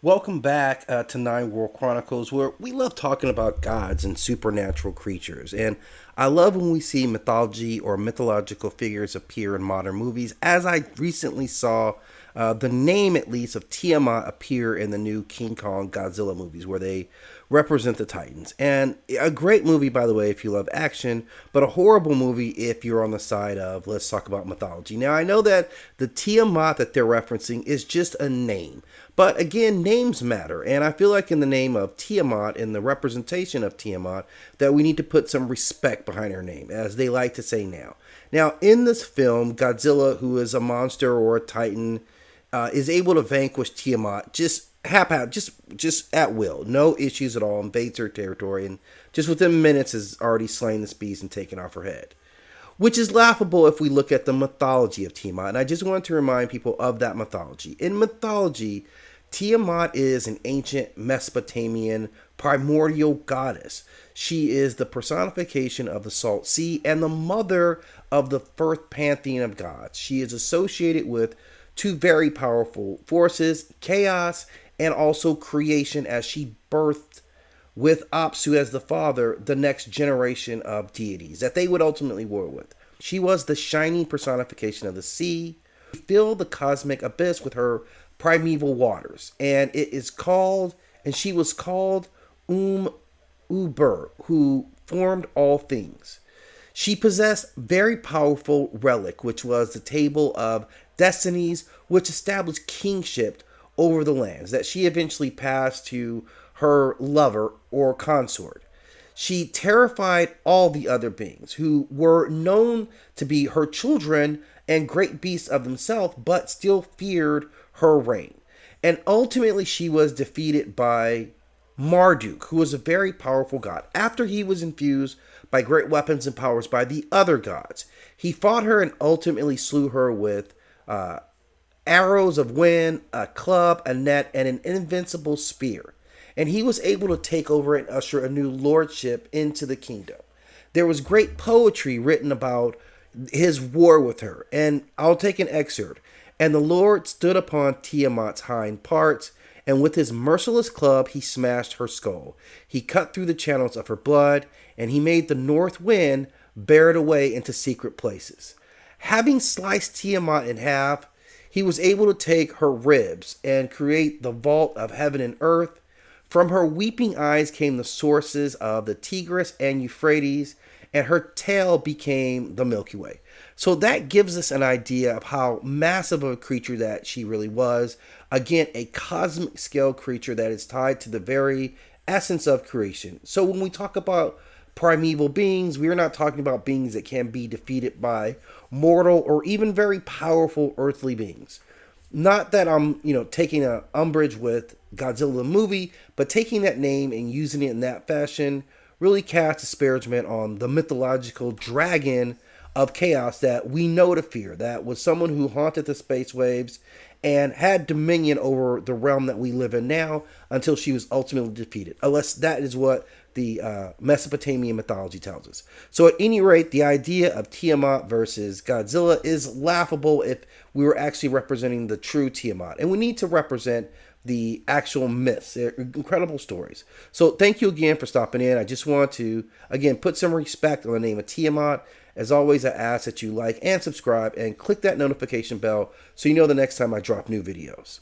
Welcome back to Nine World Chronicles, where we love talking about gods and supernatural creatures. And I love when we see mythology or mythological figures appear in modern movies, as I recently saw the name, at least, of Tiamat appear in the new King Kong Godzilla movies, where they represent the Titans. And a great movie, by the way, if you love action, but a horrible movie if you're on the side of, let's talk about mythology. Now, I know that the Tiamat that they're referencing is just a name. But again, names matter, and I feel like in the name of Tiamat, in the representation of Tiamat, that we need to put some respect behind her name, as they like to say now. Now, in this film, Godzilla, who is a monster or a titan, is able to vanquish Tiamat just at will, no issues at all, invades her territory, and just within minutes has already slain this beast and taken off her head. Which is laughable if we look at the mythology of Tiamat. And I just want to remind people of that mythology. In mythology, Tiamat is an ancient Mesopotamian primordial goddess. She is the personification of the salt sea and the mother of the first pantheon of gods. She is associated with two very powerful forces, chaos and also creation, as she birthed with Apsu as the father, the next generation of deities that they would ultimately war with. She was the shining personification of the sea, filled the cosmic abyss with her primeval waters, and she was called Uber, who formed all things. She possessed very powerful relic, which was the table of destinies, which established kingship over the lands that she eventually passed to her lover or consort. She terrified all the other beings who were known to be her children and great beasts of themselves, but still feared her reign. And ultimately, she was defeated by Marduk, who was a very powerful god. After he was infused by great weapons and powers by the other gods, he fought her and ultimately slew her with arrows of wind, a club, a net, and an invincible spear. And he was able to take over and usher a new lordship into the kingdom. There was great poetry written about his war with her, and I'll take an excerpt. And the Lord stood upon Tiamat's hind parts, and with his merciless club he smashed her skull. He cut through the channels of her blood, and he made the north wind bear it away into secret places. Having sliced Tiamat in half, he was able to take her ribs and create the vault of heaven and earth. From her weeping eyes came the sources of the Tigris and Euphrates, and her tail became the Milky Way. So that gives us an idea of how massive of a creature that she really was. Again, a cosmic scale creature that is tied to the very essence of creation. So when we talk about primeval beings, we are not talking about beings that can be defeated by mortal or even very powerful earthly beings. Not that I'm, taking an umbrage with Godzilla the movie, but taking that name and using it in that fashion really casts disparagement on the mythological dragon of chaos that we know to fear. That was someone who haunted the space waves and had dominion over the realm that we live in now until she was ultimately defeated. Unless that is what the Mesopotamian mythology tells us. So at any rate, the idea of Tiamat versus Godzilla is laughable if we were actually representing the true Tiamat. And we need to represent the actual myths. They're incredible stories. So thank you again for stopping in. I just want to, again, put some respect on the name of Tiamat. As always, I ask that you like and subscribe and click that notification bell so you know the next time I drop new videos.